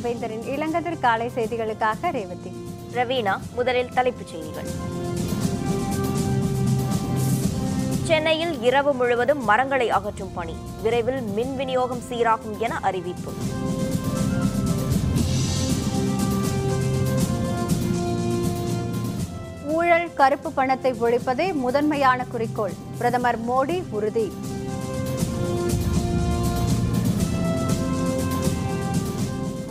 மூவேந்தரின் இளங்கதிர் காலை செய்திகளுக்காக ரேவதி. ரவீனா. முதலில் தலைப்புச் செய்திகள். சென்னையில் இரவு முழுவதும் மரங்களை அகற்றும் பணி, விரைவில் மின் விநியோகம் சீராகும் என அறிவிப்பு. ஊழல் கருப்பு பணத்தை ஒழிப்பதே முதன்மையான குறிக்கோள், பிரதமர் மோடி உறுதி.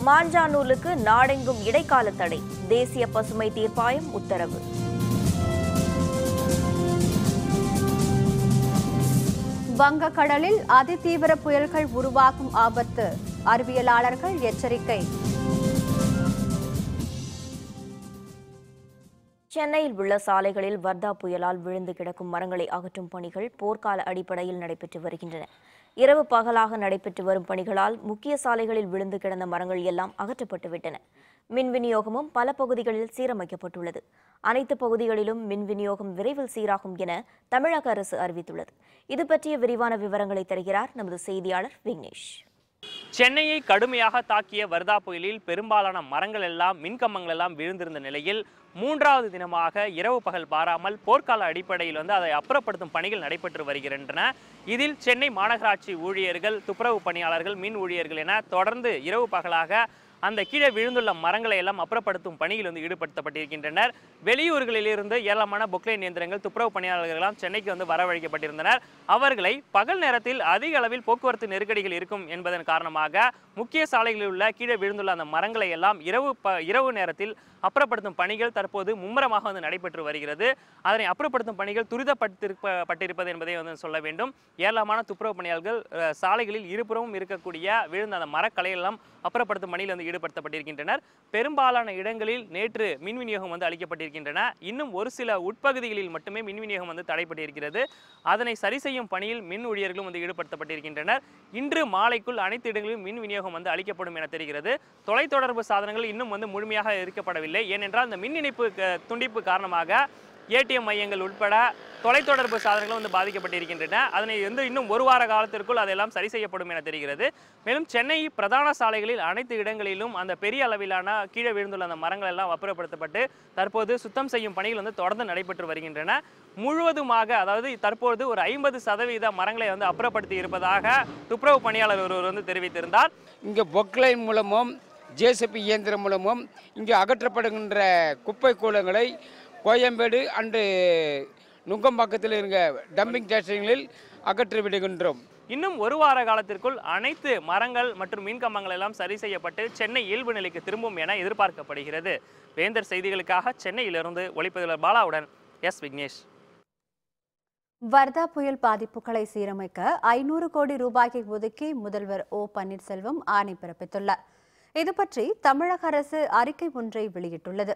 மாஞ்சா நூலுக்கு நாடெங்கும் இடைக்கால தடை, தேசிய பசுமை தீர்ப்பாயம் உத்தரவு. வங்கக்கடலில் அதிதீவிர புயல்கள் உருவாகும் ஆபத்து, அறிவியலாளர்கள் எச்சரிக்கை. சென்னையில் உள்ள சாலைகளில் வர்தா புயலால் விழுந்து கிடக்கும் மரங்களை அகற்றும் பணிகள் போர்க்கால அடிப்படையில் நடைபெற்று வருகின்றன. இரவு பகலாக நடைபெற்று வரும் பணிகளால் முக்கிய சாலைகளில் விழுந்து கிடந்த மரங்கள் எல்லாம் அகற்றப்பட்டுவிட்டன. மின் விநியோகமும் பல பகுதிகளில் சீரமைக்கப்பட்டுள்ளது. அனைத்து பகுதிகளிலும் மின் விநியோகம் விரைவில் சீராகும் என தமிழக அரசு அறிவித்துள்ளது. இது பற்றிய விரிவான விவரங்களை தருகிறார் நமது செய்தியாளர் விக்னேஷ். சென்னையை கடுமையாக தாக்கிய வர்தா புயலில் பெரும்பாலான மரங்கள் எல்லாம் மின்கம்பங்கள் எல்லாம் விழுந்திருந்த நிலையில் மூன்றாவது தினமாக இரவு பகல் பாராமல் போர்க்கால அடிப்படையில் அதை அப்புறப்படுத்தும் பணிகள் நடைபெற்று வருகின்றன. இதில் சென்னை மாநகராட்சி ஊழியர்கள், துப்புரவு பணியாளர்கள், மின் ஊழியர்கள் என தொடர்ந்து இரவு பகலாக அந்த கீழே விழுந்துள்ள மரங்களை எல்லாம் அப்புறப்படுத்தும் பணியில் ஈடுபடுத்தப்பட்டிருக்கின்றனர். வெளியூர்களிலிருந்து ஏராளமான பொக்லைன் இயந்திரங்கள், துப்புரவு பணியாளர்கள் எல்லாம் சென்னைக்கு வரவழைக்கப்பட்டிருந்தனர். அவர்களை பகல் நேரத்தில் அதிக அளவில் போக்குவரத்து நெருக்கடிகள் இருக்கும் என்பதன் காரணமாக முக்கிய சாலைகளில் உள்ள கீழே விழுந்துள்ள அந்த மரங்களை எல்லாம் இரவு நேரத்தில் அப்புறப்படுத்தும் பணிகள் தற்போது மும்முரமாக நடைபெற்று வருகிறது. அதனை அப்புறப்படுத்தும் பணிகள் துரிதப்பட்டிருப்பது என்பதை சொல்ல வேண்டும். ஏராளமான துப்புரவு பணியாளர்கள் சாலைகளில் இருபுறமும் இருக்கக்கூடிய விழுந்த அந்த மரக்கலையெல்லாம் அப்புறப்படுத்தும் பணியில் ஈடுபடுத்தப்பட்டிருக்கின்றனர். பெரும்பாலான இடங்களில் நேற்று மின் விநியோகம் அளிக்கப்பட்டிருக்கின்றன. இன்னும் ஒரு சில உட்பகுதிகளில் மட்டுமே மின் விநியோகம் தடைப்பட்டிருக்கிறது. அதனை சரி செய்யும் பணியில் மின் ஊழியர்களும் ஈடுபடுத்தப்பட்டிருக்கின்றனர். இன்று மாலைக்குள் அனைத்து இடங்களிலும் மின் விநியோகம் அளிக்கப்படும் என தெரிகிறது. தொலைத்தொடர்பு சாதனங்கள் இன்னும் முழுமையாக இருக்கப்படவில்லை. ஏனென்றால் இந்த மின் இணைப்பு துண்டிப்பு காரணமாக ஏடிஎம் மையங்கள் உட்பட தொலைத்தொடர்பு சாதனங்கள் பாதிக்கப்பட்டிருக்கின்றன. அதனை இன்னும் ஒரு வார காலத்திற்குள் அதெல்லாம் சரி செய்யப்படும் என தெரிகிறது. மேலும் சென்னை பிரதான சாலைகளில் அனைத்து இடங்களிலும் அந்த பெரிய அளவிலான கீழே விழுந்துள்ள அந்த மரங்கள் எல்லாம் அப்புறப்படுத்தப்பட்டு தற்போது சுத்தம் செய்யும் பணிகள் தொடர்ந்து நடைபெற்று வருகின்றன. முழுவதுமாக, அதாவது தற்போது ஒரு 50% மரங்களை அப்புறப்படுத்தி இருப்பதாக துப்புரவு பணியாளர் ஒருவர் தெரிவித்திருந்தார். இங்கே பொக்லைன் மூலமும் ஜேசிபி இயந்திரம் மூலமும் இங்கே அகற்றப்படுகின்ற குப்பை கூலங்களை கோயம்பேடு அண்டு நுங்கம்பாக்கத்தில் இருக்க டம்பிங் ஸ்டேஷன்களில் அகற்றி விடுகின்றோம். இன்னும் ஒரு வார காலத்திற்குள் அனைத்து மரங்கள் மற்றும் மின்கம்பங்கள் எல்லாம் சரி செய்யப்பட்டு சென்னை இயல்பு நிலைக்கு திரும்பும் என எதிர்பார்க்கப்படுகிறது. வேந்தர் செய்திகளுக்காக சென்னையிலிருந்து ஒளிப்பதிவாளர் பாலாவுடன் எஸ் விக்னேஷ். வர்தா புயல் பாதிப்புகளை சீரமைக்க 500 கோடி ரூபாயை ஒதுக்கி முதல்வர் ஓ பன்னீர்செல்வம் ஆணை பிறப்பித்துள்ளார். இதுபற்றி தமிழக அரசு அறிக்கை ஒன்றை வெளியிட்டுள்ளது.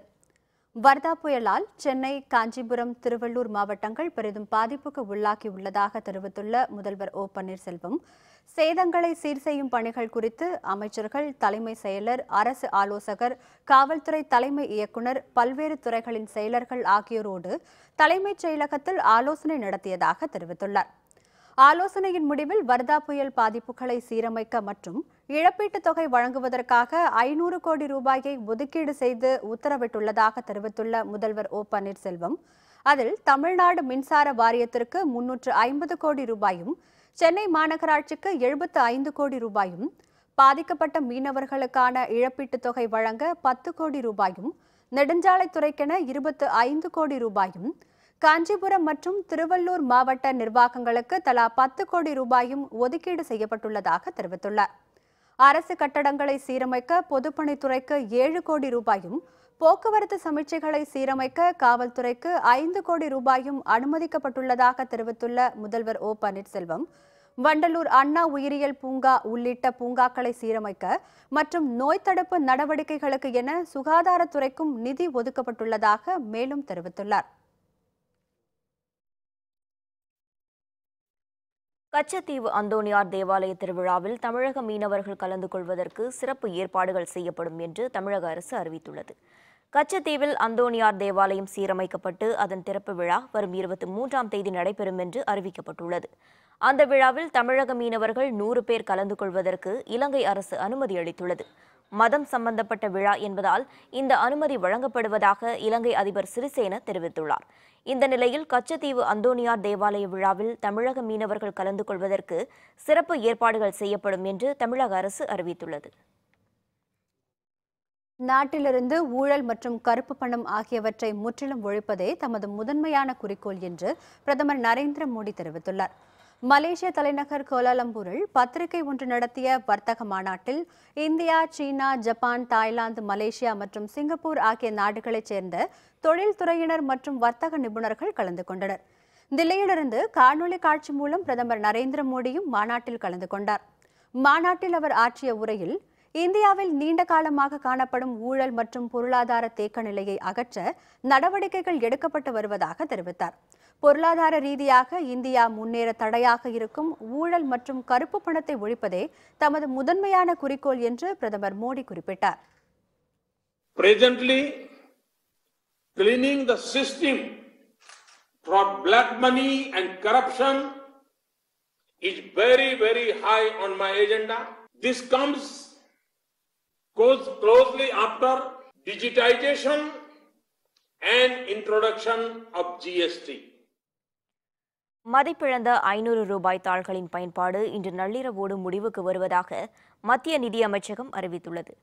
வர்தா புயலால் சென்னை, காஞ்சிபுரம், திருவள்ளூர் மாவட்டங்கள் பெரிதும் பாதிப்புக்கு உள்ளாகியுள்ளதாக தெரிவித்துள்ள முதல்வர் ஓ பன்னீர்செல்வம், சேதங்களை சீர் செய்யும் பணிகள் குறித்து அமைச்சர்கள், தலைமை செயலர், அரசு ஆலோசகர், காவல்துறை தலைமை இயக்குநர், பல்வேறு துறைகளின் செயலர்கள் ஆகியோரோடு தலைமைச் செயலகத்தில் ஆலோசனை நடத்தியதாக தெரிவித்துள்ளார். ஆலோசனையின் முடிவில் வர்தா புயல் பாதிப்புகளை சீரமைக்க மற்றும் இழப்பீட்டுத் தொகை வழங்குவதற்காக 500 கோடி ரூபாயை ஒதுக்கீடு செய்து உத்தரவிட்டுள்ளதாக தெரிவித்துள்ள முதல்வர் ஓ பன்னீர்செல்வம், அதில் தமிழ்நாடு மின்சார வாரியத்திற்கு 350 கோடி ரூபாயும், சென்னை மாநகராட்சிக்கு 75 கோடி ரூபாயும், பாதிக்கப்பட்ட மீனவர்களுக்கான இழப்பீட்டுத் தொகை வழங்க 10 கோடி ரூபாயும், நெடுஞ்சாலைத்துறைக்கென 25 கோடி ரூபாயும், காஞ்சிபுரம் மற்றும் திருவள்ளூர் மாவட்ட நிர்வாகங்களுக்கு தலா 10 கோடி ரூபாயும் ஒதுக்கீடு செய்யப்பட்டுள்ளதாக தெரிவித்துள்ளார். அரசு கட்டடங்களை சீரமைக்க பொதுப்பணித்துறைக்கு 7 கோடி ரூபாயும், போக்குவரத்து சமீட்சைகளை சீரமைக்க காவல்துறைக்கு 5 கோடி ரூபாயும் அனுமதிக்கப்பட்டுள்ளதாக தெரிவித்துள்ள முதல்வர் ஓ பன்னீர்செல்வம், வண்டலூர் அண்ணா உயிரியல் பூங்கா உள்ளிட்ட பூங்காக்களை சீரமைக்க மற்றும் நோய் தடுப்பு நடவடிக்கைகளுக்கு என சுகாதாரத்துறைக்கும் நிதி ஒதுக்கப்பட்டுள்ளதாக மேலும் தெரிவித்துள்ளார். கச்சத்தீவு அந்தோணியார் தேவாலய திருவிழாவில் தமிழக மீனவர்கள் கலந்து கொள்வதற்கு சிறப்பு ஏற்பாடுகள் செய்யப்படும் என்று தமிழக அரசு அறிவித்துள்ளது. கச்சத்தீவில் அந்தோணியார் தேவாலயம் சீரமைக்கப்பட்டு அதன் திறப்பு விழா வரும் 23ஆம் தேதி நடைபெறும் என்று அறிவிக்கப்பட்டுள்ளது. அந்த விழாவில் தமிழக மீனவர்கள் 100 பேர் கலந்து கொள்வதற்கு இலங்கை அரசு அனுமதி அளித்துள்ளது. மதம் சம்பந்தப்பட்ட விழா என்பதால் இந்த அனுமதி வழங்கப்படுவதாக இலங்கை அதிபர் சிறிசேன தெரிவித்துள்ளார். இந்த நிலையில் கச்சத்தீவு அந்தோனியார் தேவாலய விழாவில் தமிழக மீனவர்கள் கலந்து கொள்வதற்கு சிறப்பு ஏற்பாடுகள் செய்யப்படும் என்று தமிழக அரசு அறிவித்துள்ளது. நாட்டிலிருந்து ஊழல் மற்றும் கருப்பு பணம் ஆகியவற்றை முற்றிலும் ஒழிப்பதே தமது முதன்மையான குறிக்கோள் என்று பிரதமர் நரேந்திர மோடி தெரிவித்துள்ளார். மலேசிய தலைநகர் கோலாலம்பூரில் பத்திரிகை ஒன்று நடத்திய வர்த்தக மாநாட்டில் இந்தியா, சீனா, ஜப்பான், தாய்லாந்து, மலேசியா மற்றும் சிங்கப்பூர் ஆகிய நாடுகளைச் சேர்ந்த தொழில்துறையினர் மற்றும் வர்த்தக நிபுணர்கள் கலந்து கொண்டனர். தில்லியிலிருந்து காணொலி காட்சி மூலம் பிரதமர் நரேந்திர மோடியும் மாநாட்டில் கலந்து கொண்டார். மாநாட்டில் அவர் ஆற்றிய உரையில் இந்தியாவில் நீண்ட காலமாக காணப்படும் ஊழல் மற்றும் பொருளாதார தேக்க நிலையை அகற்ற நடவடிக்கைகள் எடுக்கப்பட்டு வருவதாக தெரிவித்தார். பொருளாதார ரீதியாக இந்தியா முன்னேற தடையாக இருக்கும் ஊழல் மற்றும் கருப்பு பணத்தை ஒழிப்பதே தமது முதன்மையான குறிக்கோள் என்று பிரதமர் மோடி குறிப்பிட்டார். Presently, cleaning the system from black money and corruption is very high on my agenda. This goes closely after digitization and introduction of GST. மதிப்பிழந்த 500 ரூபாய் தாள்களின் பயன்பாடு இன்று நள்ளிரவோடு முடிவுக்கு வருவதாக மத்திய நிதியமைச்சகம் அறிவித்துள்ளது.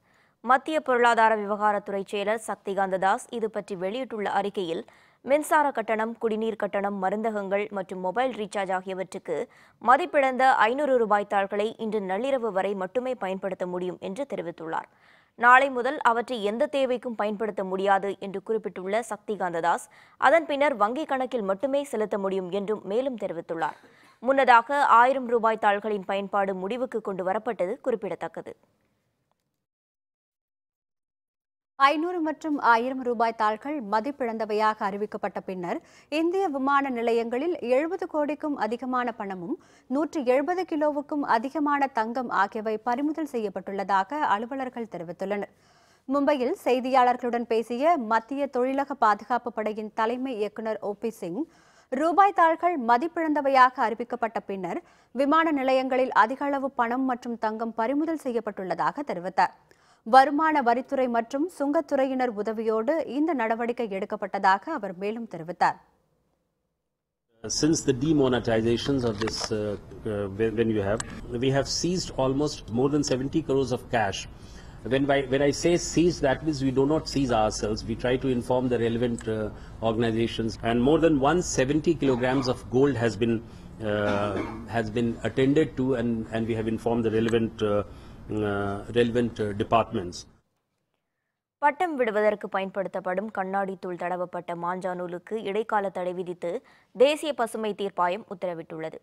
மத்திய பொருளாதார விவகாரத்துறை செயலர் சக்திகாந்த தாஸ் இது பற்றி வெளியிட்டுள்ள அறிக்கையில், மின்சார கட்டணம், குடிநீர் கட்டணம், மருந்தகங்கள் மற்றும் மொபைல் ரீசார்ஜ் ஆகியவற்றுக்கு மதிப்பிழந்த 500 ரூபாய் தாள்களை இன்று நள்ளிரவு வரை மட்டுமே பயன்படுத்த முடியும் என்று தெரிவித்துள்ளார். நாளை முதல் அவற்றை எந்த தேவைக்கும் பயன்படுத்த முடியாது என்று குறிப்பிட்டுள்ள சக்திகாந்த தாஸ், அதன் பின்னர் வங்கிக் கணக்கில் மட்டுமே செலுத்த முடியும் என்றும் மேலும் தெரிவித்துள்ளார். முன்னதாக 1000 ரூபாய் தாள்களின் பயன்பாடு முடிவுக்கு கொண்டு வரப்பட்டது குறிப்பிடத்தக்கது. 500 மற்றும் 1000 ரூபாய் தாள்கள் மதிப்பிழந்தவையாக அறிவிக்கப்பட்ட பின்னர் இந்திய விமான நிலையங்களில் 70 கோடிக்கும் அதிகமான பணமும் 170 கிலோவுக்கும் அதிகமான தங்கம் ஆகியவை பறிமுதல் செய்யப்பட்டுள்ளதாக அலுவலர்கள் தெரிவித்துள்ளனர். மும்பையில் செய்தியாளர்களுடன் பேசிய மத்திய தொழிலக பாதுகாப்பு படையின் தலைமை இயக்குநர் OP சிங், ரூபாய் தாள்கள் மதிப்பிழந்தவையாக அறிவிக்கப்பட்ட பின்னர் விமான நிலையங்களில் அதிக அளவு பணம் மற்றும் தங்கம் பறிமுதல் செய்யப்பட்டுள்ளதாக தெரிவித்தார். வருமான வரித்துறை மற்றும் சுங்கத்துறையினர் உதவியோடு இந்த நடவடிக்கை எடுக்கப்பட்டதாக அவர் மேலும் தெரிவித்தார். Since the demonetizations of this, when we have seized almost more than 70 crores of cash. When I say seize, that means we do not seize ourselves. We try to inform the relevant organizations, and more than 170 kilograms of gold has been attended to, and we have informed the relevant departments. பட்டம் விடுவதற்கு பயன்படுத்தப்படும் கண்ணாடி தூள் தடவப்பட்ட மாஞ்சா நூலுக்கு இடைக்கால தடை விதித்து தேசிய பசுமை தீர்ப்பாயம் உத்தரவிட்டுள்ளது.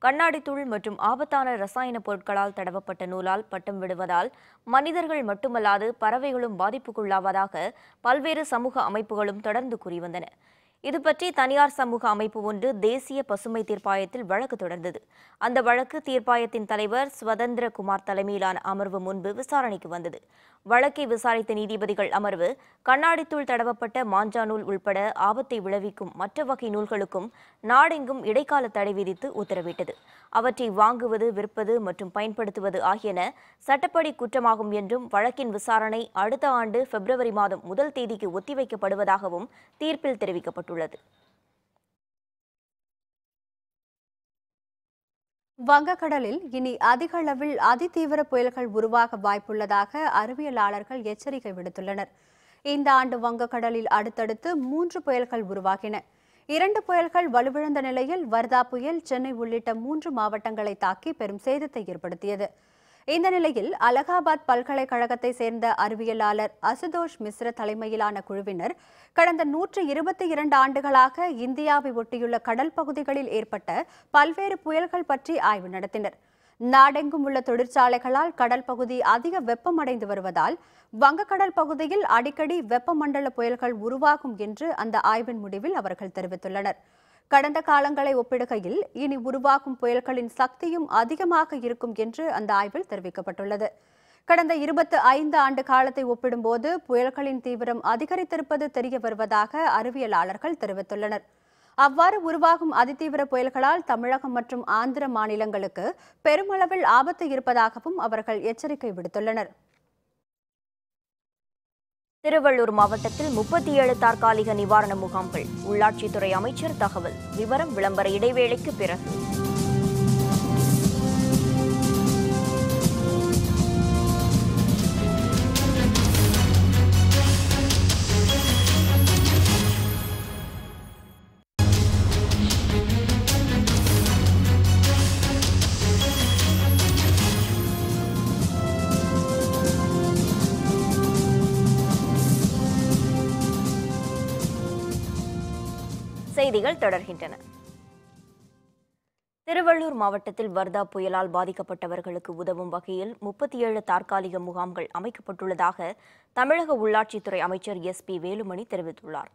கண்ணாடி தூள் மற்றும் ஆபத்தான ரசாயன பொருட்களால் தடவப்பட்ட நூலால் பட்டம் விடுவதால் மனிதர்கள் மட்டுமல்லாது பறவைகளும் பாதிப்புக்குள்ளாவதாக பல்வேறு சமூக அமைப்புகளும் தொடர்ந்து கூறி வந்தன. இதுபற்றி தனியார் சமூக அமைப்பு ஒன்று தேசிய பசுமை தீர்ப்பாயத்தில் வழக்கு தொடர்ந்தது. அந்த வழக்கு தீர்ப்பாயத்தின் தலைவர் ஸ்வதந்திர குமார் தலைமையிலான அமர்வு முன்பு விசாரணைக்கு வந்தது. வழக்கை விசாரித்த நீதிபதிகள் அமர்வு கண்ணாடித்தூள் தடவப்பட்ட மாஞ்சா நூல் உள்பட ஆபத்தை விளைவிக்கும் மற்ற வகை நூல்களுக்கும் நாடெங்கும் இடைக்கால தடை விதித்து உத்தரவிட்டது. அவற்றை வாங்குவது, விற்பது மற்றும் பயன்படுத்துவது ஆகியன சட்டப்படி குற்றமாகும் என்றும் வழக்கின் விசாரணை அடுத்த ஆண்டு பிப்ரவரி மாதம் 1 தேதிக்கு ஒத்திவைக்கப்படுவதாகவும் தீர்ப்பில் தெரிவிக்கப்பட்டுள்ளது. வங்கக்கடலில் இனி அதிக அளவில் அதிதீவிர புயல்கள் உருவாக வாய்ப்புள்ளதாக அறிவியலாளர்கள் எச்சரிக்கை விடுத்துள்ளனர். இந்த ஆண்டு வங்கக்கடலில் அடுத்தடுத்து 3 புயல்கள் உருவாகின. 2 புயல்கள் வலுவிழந்த நிலையில் வர்தா புயல் சென்னை உள்ளிட்ட 3 மாவட்டங்களை தாக்கி பெரும் சேதத்தை ஏற்படுத்தியது. இந்த நிலையில் அலகாபாத் பல்கலைக்கழகத்தை சேர்ந்த அறிவியலாளர் அசுதோஷ் மிஸ்ர தலைமையிலான குழுவினர் கடந்த 122 ஆண்டுகளாக இந்தியாவை ஒட்டியுள்ள கடல் பகுதிகளில் ஏற்பட்ட பல்வேறு புயல்கள் பற்றி ஆய்வு நடத்தினர். நாடெங்கும் உள்ள தொழிற்சாலைகளால் கடல் பகுதி அதிக வெப்பமடைந்து வருவதால் வங்கக்கடல் பகுதியில் அடிக்கடி வெப்பமண்டல புயல்கள் உருவாகும் என்று அந்த ஆய்வின் முடிவில் அவர்கள் தெரிவித்துள்ளனர். கடந்த காலங்களை ஒப்பிடுகையில் இனி உருவாகும் புயல்களின் சக்தியும் அதிகமாக இருக்கும் என்று அந்த ஆய்வில் தெரிவிக்கப்பட்டுள்ளது. கடந்த 25 ஆண்டு காலத்தை ஒப்பிடும்போது புயல்களின் தீவிரம் அதிகரித்திருப்பது தெரிய வருவதாக அறிவியலாளர்கள் தெரிவித்துள்ளனர். அவ்வாறு உருவாகும் அதிதீவிர புயல்களால் தமிழகம் மற்றும் ஆந்திர மாநிலங்களுக்கு பெருமளவில் ஆபத்து இருப்பதாகவும் அவர்கள் எச்சரிக்கை விடுத்துள்ளனர். திருவள்ளூர் மாவட்டத்தில் 37 தற்காலிக நிவாரண முகாம்கள். உள்ளாட்சித்துறை அமைச்சர் தகவல். விவரம் விளம்பர இடைவேளைக்கு பிறகு. செய்திகள் தொடர்கின்றன. திருவள்ளூர் மாவட்டத்தில் வர்தா புயலால் பாதிக்கப்பட்டவர்களுக்கு உதவும் வகையில் 37 தற்காலிக முகாம்கள் அமைக்கப்பட்டுள்ளதாக தமிழக உள்ளாட்சித்துறை அமைச்சர் SP வேலுமணி தெரிவித்துள்ளார்.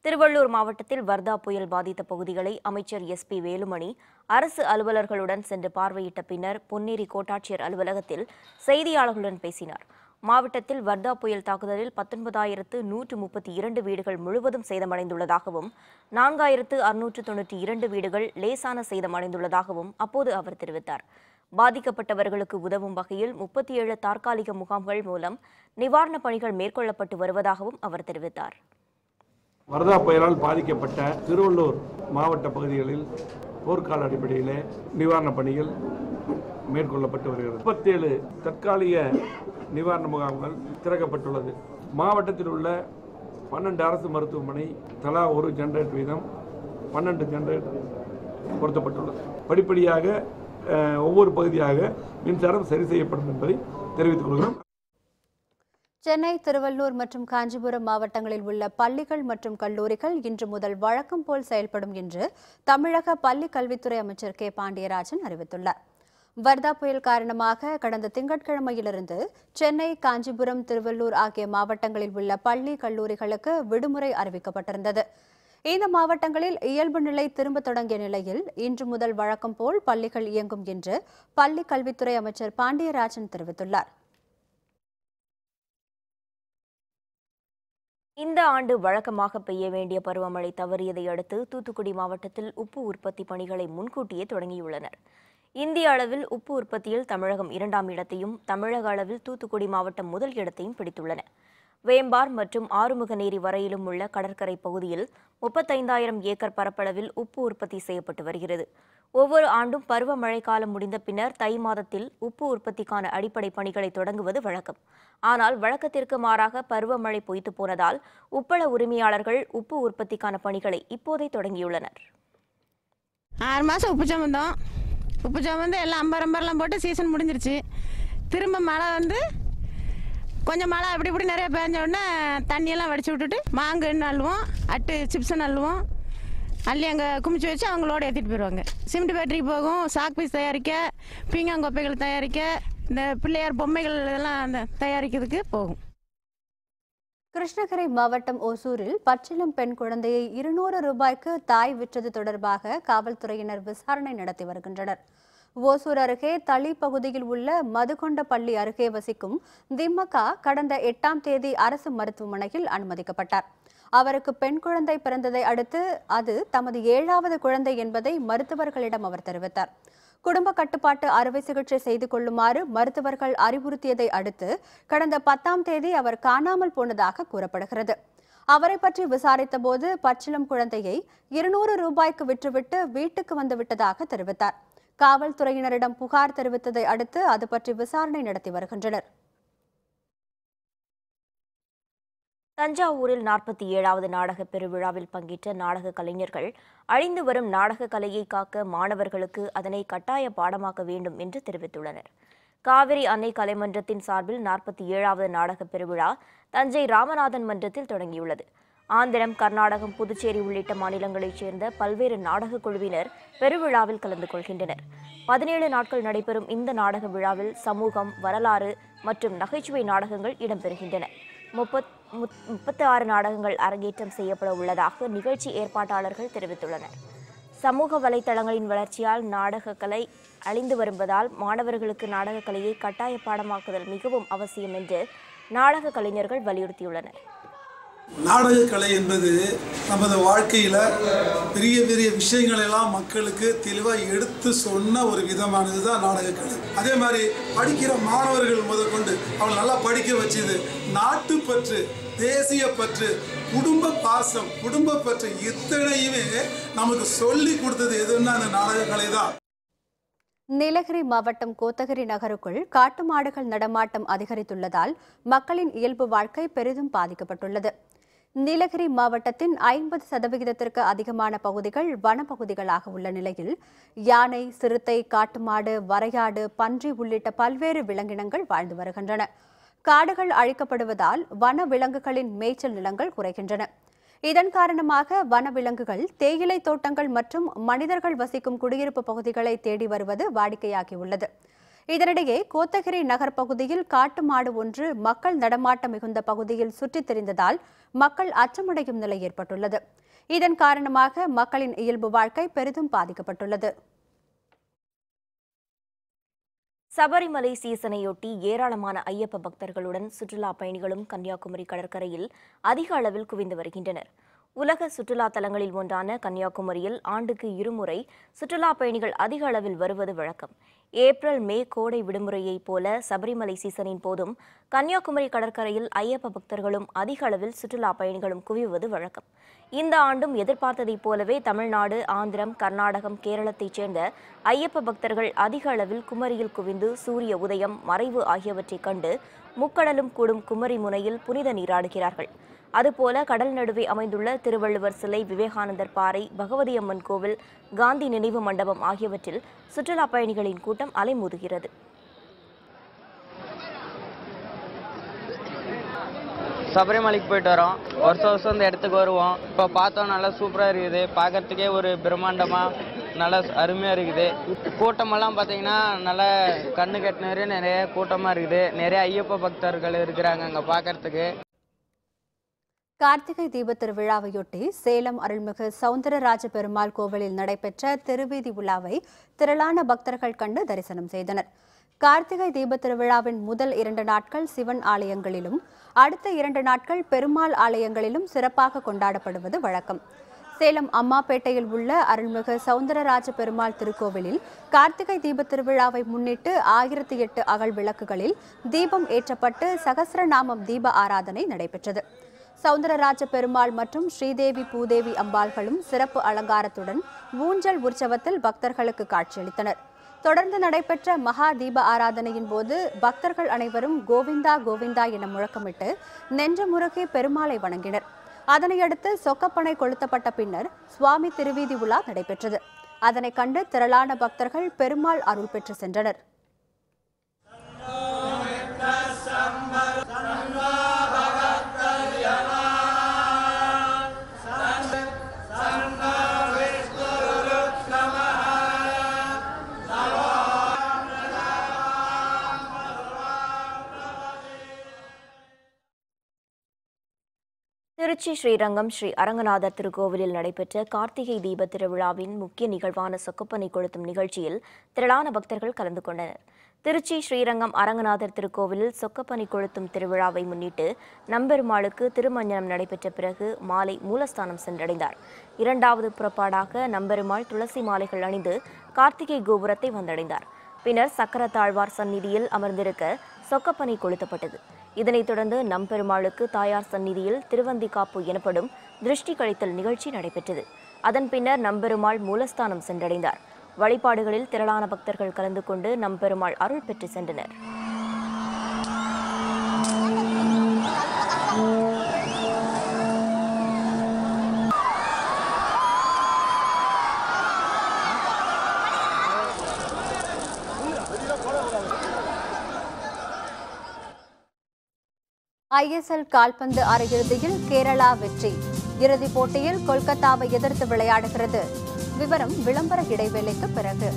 திருவள்ளூர் மாவட்டத்தில் வர்தா புயல் பாதித்த பகுதிகளை அமைச்சர் SP வேலுமணி அரசு அலுவலர்களுடன் சென்று பார்வையிட்ட பின்னர் பொன்னேரி கோட்டாட்சியர் அலுவலகத்தில் செய்தியாளர்களுடன் பேசினார். மாவட்டத்தில் வர்தா புயல் தாக்குதலில் 19,132 வீடுகள் முழுவதும் சேதமடைந்துள்ளதாகவும் 4,692 வீடுகள் லேசான சேதமடைந்துள்ளதாகவும் அப்போது அவர் தெரிவித்தார். பாதிக்கப்பட்டவர்களுக்கு உதவும் வகையில் 37 தற்காலிக முகாம்கள் மூலம் நிவாரணப் பணிகள் மேற்கொள்ளப்பட்டு வருவதாகவும் அவர் தெரிவித்தார். வர்தா புயலால் பாதிக்கப்பட்ட திருவள்ளூர் மாவட்ட பகுதிகளில் போர்க்கால அடிப்படையிலே நிவாரணப் பணிகள் மேற்கொள்ளப்பட்டு வருகிறது. 37 தற்காலிக நிவாரண முகாம்கள் திறக்கப்பட்டுள்ளது. மாவட்டத்தில் உள்ள 12 அரசு மருத்துவமனை தலா ஒரு ஜெனரேட்டர் வீதம் 12 ஜெனரேட்டர் பொருத்தப்பட்டுள்ளது. படிப்படியாக ஒவ்வொரு பகுதியாக மின்சாரம் சரி செய்யப்படும் என்பதை தெரிவித்துக் கொள்கிறோம். சென்னை, திருவள்ளூர் மற்றும் காஞ்சிபுரம் மாவட்டங்களில் உள்ள பள்ளிகள் மற்றும் கல்லூரிகள் இன்று முதல் வழக்கம் போல் செயல்படும் என்று தமிழக பள்ளிக் கல்வித்துறை அமைச்சர் K. பாண்டியராஜன் அறிவித்துள்ளார். வர்தா புயல் காரணமாக கடந்த திங்கட்கிழமையிலிருந்து சென்னை, காஞ்சிபுரம், திருவள்ளூர் ஆகிய மாவட்டங்களில் உள்ள பள்ளி கல்லூரிகளுக்கு விடுமுறை அறிவிக்கப்பட்டிருந்தது. இந்த மாவட்டங்களில் இயல்பு நிலை திரும்ப தொடங்கிய நிலையில் இன்று முதல் வழக்கம் போல் பள்ளிகள் இயங்கும் என்று பள்ளிக் கல்வித்துறை அமைச்சர் பாண்டியராஜன் தெரிவித்துள்ளார். இந்த ஆண்டு வழக்கமாக பெய்ய வேண்டிய பருவமழை தவறியதை அடுத்து தூத்துக்குடி மாவட்டத்தில் உப்பு உற்பத்தி பணிகளை முன்கூட்டியே தொடங்கியுள்ளனர். இந்திய அளவில் உப்பு உற்பத்தியில் தமிழகம் 2ஆம் இடத்தையும், தமிழக அளவில் தூத்துக்குடி மாவட்டம் முதல் இடத்தையும் பிடித்துள்ளன. வேம்பார் மற்றும் ஆறுமுகநேரி வரையிலும் உள்ள கடற்கரை பகுதியில் 35,000 ஏக்கர் பரப்பளவில் உப்பு உற்பத்தி செய்யப்பட்டு வருகிறது. ஒவ்வொரு ஆண்டும் பருவமழை காலம் முடிந்த பின்னர் தை மாதத்தில் உப்பு உற்பத்திக்கான அடிப்படை பணிகளை தொடங்குவது வழக்கம். ஆனால் வழக்கத்திற்கு மாறாக பருவமழை பொய்த்து போனதால் உப்பள உரிமையாளர்கள் உப்பு உற்பத்திக்கான பணிகளை இப்போதே தொடங்கியுள்ளனர். 6 மாதம் உப்பு சமந்தம் எல்லாம் அம்பரெல்லாம் போட்டு சீசன் முடிஞ்சிருச்சு. திரும்ப மழை கொஞ்சம் மழை அப்படி இப்படி நிறைய பேஞ்ச உடனே தண்ணியெல்லாம் வடித்து விட்டுட்டு மாங்கன்னு அள்ளுவோம், அட்டு சிப்ஸுன்னு அள்ளுவோம், அள்ளி அங்கே குமிச்சு வச்சு அவங்களோட ஏற்றிட்டு போயிடுவாங்க. சிமெண்ட் பேட்டரிக்கு போகும், சாக் பீஸ் தயாரிக்க, பீங்காங்கொப்பைகள் தயாரிக்க, இந்த பிள்ளையார் பொம்மைகள் இதெல்லாம் அந்த தயாரிக்கிறதுக்கு போகும். கிருஷ்ணகிரி மாவட்டம் ஓசூரில் பச்சிளம் பெண் குழந்தையை 200 ரூபாய்க்கு தாய் விற்றது தொடர்பாக காவல்துறையினர் விசாரணை நடத்தி வருகின்றனர். ஓசூர் அருகே தளி பகுதியில் உள்ள மதுகொண்டப்பள்ளி அருகே வசிக்கும் திம்மக்கா கடந்த 8ஆம் தேதி அரசு மருத்துவமனையில் அனுமதிக்கப்பட்டார். அவருக்கு பெண் குழந்தை பிறந்ததை அடுத்து அது தமது 7வது குழந்தை என்பதை மருத்துவர்களிடம் அவர் தெரிவித்தார். குடும்ப கட்டுப்பாட்டு அறுவை சிகிச்சை செய்து கொள்ளுமாறு மருத்துவர்கள் அறிவுறுத்தியதை அடுத்து கடந்த 10ஆம் தேதி அவர் காணாமல் போனதாக கூறப்படுகிறது. அவரை பற்றி விசாரித்த போது பச்சிளம் குழந்தையை 200 ரூபாய்க்கு விற்றுவிட்டு வீட்டுக்கு வந்துவிட்டதாக தெரிவித்தார். காவல்துறையினரிடம் புகார் தெரிவித்ததை அடுத்து அது பற்றி விசாரணை நடத்தி வருகின்றனர். தஞ்சாவூரில் 47வது நாடக பெருவிழாவில் பங்கேற்ற நாடக கலைஞர்கள் அழிந்து வரும் நாடக கலையை காக்க மாணவர்களுக்கு அதனை கட்டாய பாடமாக்க வேண்டும் என்று தெரிவித்துள்ளனர். காவிரி அன்னை கலைமன்றத்தின் சார்பில் 47வது நாடக பெருவிழா தஞ்சை ராமநாதன் மன்றத்தில் தொடங்கியுள்ளது. ஆந்திரம், கர்நாடகம், புதுச்சேரி உள்ளிட்ட மாநிலங்களைச் சேர்ந்த பல்வேறு நாடக குழுவினர் பெருவிழாவில் கலந்து கொள்கின்றனர். 17 நாட்கள் நடைபெறும் இந்த நாடக விழாவில் சமூகம், வரலாறு மற்றும் நகைச்சுவை நாடகங்கள் இடம்பெறுகின்றன. 36 நாடகங்கள் அரங்கேற்றம் செய்யப்பட உள்ளதாக நிகழ்ச்சி ஏற்பாட்டாளர்கள் தெரிவித்துள்ளனர். சமூக வலைதளங்களின் வளர்ச்சியால் நாடக கலை அழிந்து வருவதால் மாணவர்களுக்கு நாடக கலையை கட்டாய பாடமாக்குதல் மிகவும் அவசியம் என்று நாடக கலைஞர்கள் வலியுறுத்தியுள்ளனர். நாடகக்கலை என்பது நமது வாழ்க்கையில் பெரிய பெரிய விஷயங்களெல்லாம் மக்களுக்கு தெளிவாக எடுத்து சொன்ன ஒரு விதமானது தான் நாடகக்கலை. அதே மாதிரி படிக்கிற மாணவர்கள் முதற்கொண்டு அவங்களை நல்லா படிக்க வச்சது நாட்டுப்பற்று, தேசிய பற்று, குடும்ப பாசம், குடும்ப பற்று இத்தனையுமே நமக்கு சொல்லி கொடுத்தது எதுன்னா அந்த நாடகக்கலை தான். நீலகிரி மாவட்டம் கோத்தகிரி நகருக்குள் காட்டு மாடுகள் நடமாட்டம் அதிகரித்துள்ளதால் மக்களின் இயல்பு வாழ்க்கை பெரிதும் பாதிக்கப்பட்டுள்ளது. நீலகிரி மாவட்டத்தின் 50% அதிகமான பகுதிகள் வனப்பகுதிகளாக உள்ள நிலையில் யானை, சிறுத்தை, காட்டுமாடு, வரையாடு, பன்றி உள்ளிட்ட பல்வேறு விலங்கினங்கள் வாழ்ந்து வருகின்றன. காடுகள் அழிக்கப்படுவதால் வன விலங்குகளின் மேய்ச்சல் நிலங்கள் குறைகின்றன. இதன் காரணமாக வனவிலங்குகள் தேயிலை தோட்டங்கள் மற்றும் மனிதர்கள் வசிக்கும் குடியிருப்பு பகுதிகளை தேடி வருவது வாடிக்கையாகியுள்ளது. இதனிடையே கோத்தகிரி நகர் பகுதியில் காட்டு மாடு ஒன்று மக்கள் நடமாட்டம் மிகுந்த பகுதியில் சுற்றித் திரிந்ததால் மக்கள் அச்சமடையும் நிலை ஏற்பட்டுள்ளது. இதன் காரணமாக மக்களின் இயல்பு வாழ்க்கை பெரிதும் பாதிக்கப்பட்டுள்ளது. சபரிமலை சீசனையொட்டி ஏராளமான ஐயப்ப பக்தர்களுடன் சுற்றுலா பயணிகளும் கன்னியாகுமரி கடற்கரையில் அதிக அளவில் குவிந்து வருகின்றனர். உலக சுற்றுலா தலங்களில் ஒன்றான கன்னியாகுமரியில் ஆண்டுக்கு இருமுறை சுற்றுலா பயணிகள் அதிக அளவில் வருவது வழக்கம். ஏப்ரல், மே கோடை விடுமுறையைப் போல சபரிமலை சீசனின் போதும் கன்னியாகுமரி கடற்கரையில் ஐயப்ப பக்தர்களும் அதிக அளவில் சுற்றுலா பயணிகளும் குவிவது வழக்கம். இந்த ஆண்டும் எதிர்பார்த்ததைப் போலவே தமிழ்நாடு, ஆந்திரம், கர்நாடகம், கேரளத்தைச் சேர்ந்த ஐயப்ப பக்தர்கள் அதிக அளவில் குமரியில் குவிந்து சூரிய உதயம், மறைவு ஆகியவற்றைக் கண்டு முக்கடலும் கூடும் குமரி முனையில் புனித நீராடுகிறார்கள். அதுபோல கடல் நடுவே அமைந்துள்ள திருவள்ளுவர் சிலை, விவேகானந்தர் பாறை, பகவதி அம்மன் கோவில், காந்தி நினைவு மண்டபம் ஆகியவற்றில் சுற்றுலா பயணிகளின் கூட்டம் அலைமோதுகிறது. சபரிமலைக்கு போயிட்டு வரோம். வருஷம் இந்த இடத்துக்கு வருவோம். இப்போ பார்த்தோம், நல்லா சூப்பராக இருக்குது. பார்க்கறதுக்கே ஒரு பிரம்மாண்டமாக நல்லா அருமையாக இருக்குது. கூட்டமெல்லாம் பார்த்தீங்கன்னா நல்லா கண்ணு கட்டின நிறைய கூட்டமாக இருக்குது. நிறைய ஐயப்ப பக்தர்கள் இருக்கிறாங்க அங்கே பார்க்கறதுக்கு. கார்த்திகை தீப திருவிழாவையொட்டி சேலம் அருள்மிகு சவுந்தரராஜ பெருமாள் கோவிலில் நடைபெற்ற திருவீதி உலாவை திரளான பக்தர்கள் கண்டு தரிசனம் செய்தனர். கார்த்திகை தீப திருவிழாவின் முதல் 2 நாட்கள் சிவன் ஆலயங்களிலும் அடுத்த 2 நாட்கள் பெருமாள் ஆலயங்களிலும் சிறப்பாக கொண்டாடப்படுவது வழக்கம். சேலம் அம்மாப்பேட்டையில் உள்ள அருள்மிகு சவுந்தரராஜ பெருமாள் திருக்கோவிலில் கார்த்திகை தீப திருவிழாவை முன்னிட்டு 1008 அகல் விளக்குகளில் தீபம் ஏற்றப்பட்டு சகஸ்ரநாமம் தீப ஆராதனை நடைபெற்றது. சவுந்தரராஜ பெருமாள் மற்றும் ஸ்ரீதேவி பூதேவி அம்பாள்களும் சிறப்பு அலங்காரத்துடன் ஊஞ்சல் உற்சவத்தில் பக்தர்களுக்கு காட்சியளித்தனர். தொடர்ந்து நடைபெற்ற மகா தீப ஆராதனையின் போது பக்தர்கள் அனைவரும் கோவிந்தா கோவிந்தா என முழக்கமிட்டு நெஞ்சமுருகி பெருமாளை வணங்கினர். அதனையடுத்து சொக்கப்பனை கொளுத்தப்பட்ட பின்னர் சுவாமி திருவீதி உலா நடைபெற்றது. அதனை கண்டு திரளான பக்தர்கள் பெருமாள் அருள் பெற்று சென்றனர். திருச்சி ஸ்ரீரங்கம் ஸ்ரீ அரங்கநாதர் திருக்கோவிலில் நடைபெற்ற கார்த்திகை தீப திருவிழாவின் முக்கிய நிகழ்வான சொக்கப்பனை கொளுத்தும் நிகழ்ச்சியில் திரளான பக்தர்கள் கலந்து கொண்டனர். திருச்சி ஸ்ரீரங்கம் அரங்கநாதர் திருக்கோவிலில் சொக்கப்பனை கொளுத்தும் திருவிழாவை முன்னிட்டு நம்பெருமாளுக்கு திருமஞ்சனம் நடைபெற்ற பிறகு மாலை மூலஸ்தானம் சென்றடைந்தார். 2வது புறப்பாடாக நம்பெருமாள் துளசி மாலைகள் அணிந்து கார்த்திகை கோபுரத்தை வந்தடைந்தார். பின்னர் சக்கரத்தாழ்வார் சந்நிதியில் அமர்ந்திருக்க சொக்கப்பனை கொளுத்தப்பட்டது. இதனைத் தொடர்ந்து நம்பெருமாளுக்கு தாயார் சந்நிதியில் திருவந்தி காப்பு எனப்படும் திருஷ்டி கழித்தல் நிகழ்ச்சி நடைபெற்றது. அதன் பின்னர் நம்பெருமாள் மூலஸ்தானம் சென்றடைந்தார். வழிபாடுகளில் திரளான பக்தர்கள் கலந்து கொண்டு நம்பெருமாள் அருள் பெற்று சென்றனர். ISL கால்பந்து அரையிறுதியில் கேரளா வெற்றி. இறுதிப் போட்டியில் கொல்கத்தாவை எதிர்த்து விளையாடுகிறது. விவரம் விளம்பர இடைவேளைக்கு பிறகு.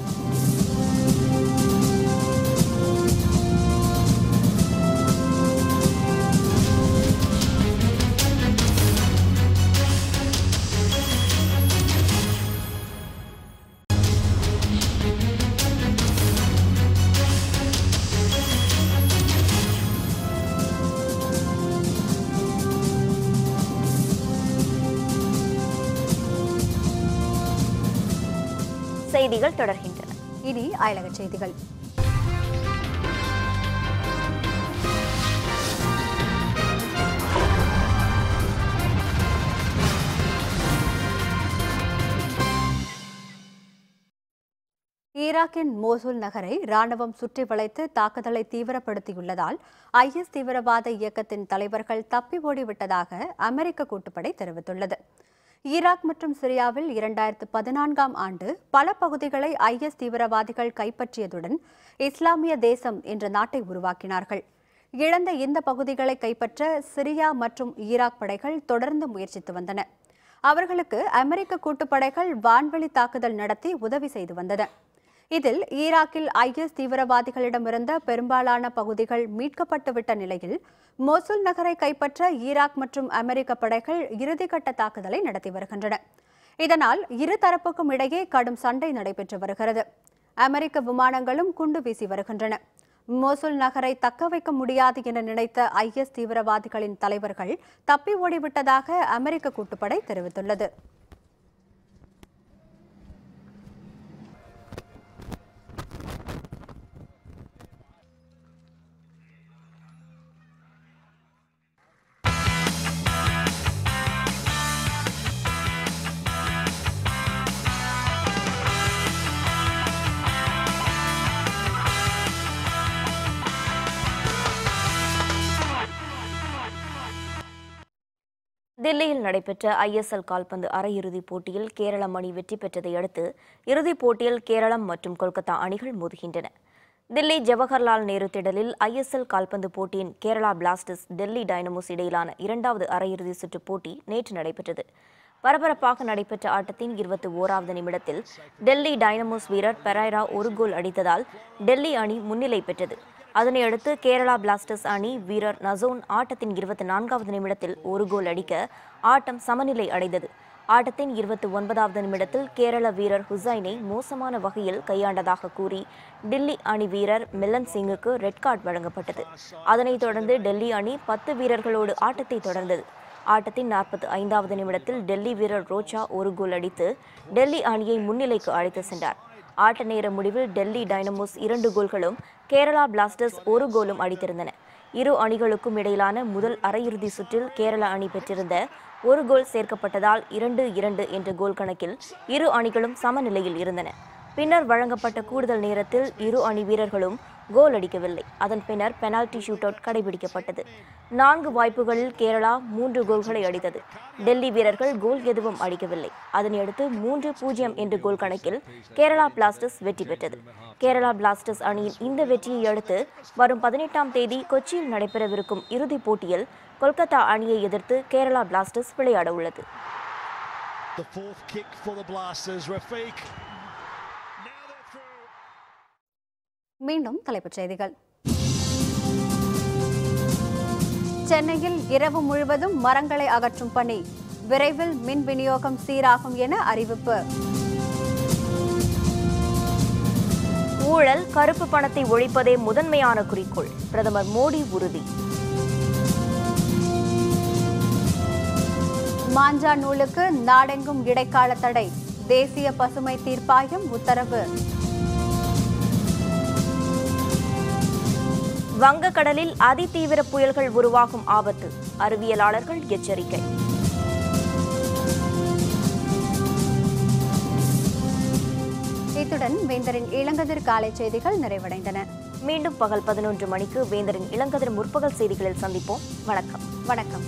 செய்திகள் தொடர்கின்றன. இனி அயலக செய்திகள். ஈராக்கின் மோசூல் நகரை ராணுவம் சுற்றி வளைத்து தாக்குதலை தீவிரப்படுத்தியுள்ளதால் IS தீவிரவாத இயக்கத்தின் தலைவர்கள் தப்பி ஓடிவிட்டதாக அமெரிக்க கூட்டுப்படை தெரிவித்துள்ளது. ஈராக் மற்றும் சிரியாவில் 2014ஆம் ஆண்டு பல பகுதிகளை IS தீவிரவாதிகள் கைப்பற்றியதுடன் இஸ்லாமிய தேசம் என்ற நாட்டை உருவாக்கினார்கள். இழந்த இந்த பகுதிகளை கைப்பற்ற சிரியா மற்றும் ஈராக் படைகள் தொடர்ந்து முயற்சித்து வந்தன. அவர்களுக்கு அமெரிக்க கூட்டுப்படைகள் வான்வெளி தாக்குதல் நடத்தி உதவி செய்து வந்தன. இதில் ஈராக்கில் IS தீவிரவாதிகளிடமிருந்த பெரும்பாலான பகுதிகள் மீட்கப்பட்டுவிட்ட நிலையில் மோசூல் நகரை கைப்பற்ற ஈராக் மற்றும் அமெரிக்க படைகள் இறுதிக்கட்ட தாக்குதலை நடத்தி வருகின்றன. இதனால் இரு தரப்புக்கும் இடையே கடும் சண்டை நடைபெற்று வருகிறது. அமெரிக்க விமானங்களும் குண்டு வீசி வருகின்றன. மோசூல் நகரை தக்க வைக்க முடியாது என நினைத்த IS தீவிரவாதிகளின் தலைவர்கள் தப்பி ஓடிவிட்டதாக அமெரிக்க கூட்டுப்படை தெரிவித்துள்ளது. தில்லியில் நடைபெற்ற ISL கால்பந்து அரையிறுதிப் போட்டியில் கேரளம் அணி வெற்றி பெற்றதை அடுத்து இறுதிப் போட்டியில் கேரளம் மற்றும் கொல்கத்தா அணிகள் மோதுகின்றன. தில்லி ஜவஹர்லால் நேரு திடலில் ISL கால்பந்து போட்டியின் கேரளா பிளாஸ்டர்ஸ் டெல்லி டைனமோஸ் இடையிலான இரண்டாவது அரையிறுதி சுற்று போட்டி நேற்று நடைபெற்றது. பரபரப்பாக நடைபெற்ற ஆட்டத்தின் 21வது நிமிடத்தில் டெல்லி டைனமோஸ் வீரர் பெரைரா ஒரு கோல் அடித்ததால் டெல்லி அணி முன்னிலை பெற்றது. அதனையடுத்து கேரளா பிளாஸ்டர்ஸ் அணி வீரர் நசோன் ஆட்டத்தின் 24வது நிமிடத்தில் ஒரு கோல் அடிக்க ஆட்டம் சமநிலை அடைந்தது. ஆட்டத்தின் 29வது நிமிடத்தில் கேரள வீரர் ஹுசைனை மோசமான வகையில் கையாண்டதாக கூறி டெல்லி அணி வீரர் மில்லன் சிங்குக்கு ரெட் கார்டு வழங்கப்பட்டது. அதனைத் தொடர்ந்து டெல்லி அணி 10 வீரர்களோடு ஆட்டத்தை தொடர்ந்தது. ஆட்டத்தின் 45வது நிமிடத்தில் டெல்லி வீரர் ரோச்சா ஒரு கோல் அடித்து டெல்லி அணியை முன்னிலைக்கு அழைத்து சென்றார். ஆட்ட நேர முடிவில் டெல்லி டைனமோஸ் 2 கோல்களும் கேரளா பிளாஸ்டர்ஸ் ஒரு கோலும் அடித்திருந்தன. இரு அணிகளுக்கும் இடையிலான முதல் அரையிறுதி சுற்றில் கேரள அணி பெற்றிருந்த ஒரு கோல் சேர்க்கப்பட்டதால் 2-2 என்ற கோல் கணக்கில் இரு அணிகளும் சமநிலையில் இருந்தன. பின்னர் வழங்கப்பட்ட கூடுதல் நேரத்தில் இரு அணி வீரர்களும் கோல் அடிக்கவில்லை. அதன் பின்னர் பெனால்டி ஷூட் அவுட் கடைபிடிக்கப்பட்டது. 4 வாய்ப்புகளில் கேரளா 3 கோல்களை அடித்தது. டெல்லி வீரர்கள் கோல் எதுவும் அடிக்கவில்லை. அதனையடுத்து 3-0 என்ற கோல் கணக்கில் கேரளா பிளாஸ்டர்ஸ் வெற்றி பெற்றது. கேரளா பிளாஸ்டர்ஸ் அணியின் இந்த வெற்றியை அடுத்து வரும் 18ஆம் தேதி கொச்சியில் நடைபெறவிருக்கும் இறுதிப் போட்டியில் கொல்கத்தா அணியை எதிர்த்து கேரளா பிளாஸ்டர்ஸ் விளையாட உள்ளது. மீண்டும் தலைப்புச் செய்திகள். சென்னையில் இரவு முழுவதும் மரங்களை அகற்றும் பணி, விரைவில் மின் விநியோகம் சீராகும் என அறிவிப்பு. ஊழல், கருப்பு பணத்தை ஒழிப்பதே முதன்மையான குறிக்கோள், பிரதமர் மோடி உறுதி. மாஞ்சா நூலுக்கு நாடெங்கும் இடைக்கால தடை, தேசிய பசுமை தீர்ப்பாயம் உத்தரவு. வங்கக்கடலில் அதிதீவிர புயல்கள் உருவாகும் ஆபத்து, அறிவியலாளர்கள் எச்சரிக்கை. இத்துடன் வேந்தரின் இளங்கதிர் காலை செய்திகள் நிறைவடைந்தன. மீண்டும் பகல் 11 மணிக்கு வேந்தரின் இளங்கதிர் முற்பகல் செய்திகளில் சந்திப்போம். வணக்கம்.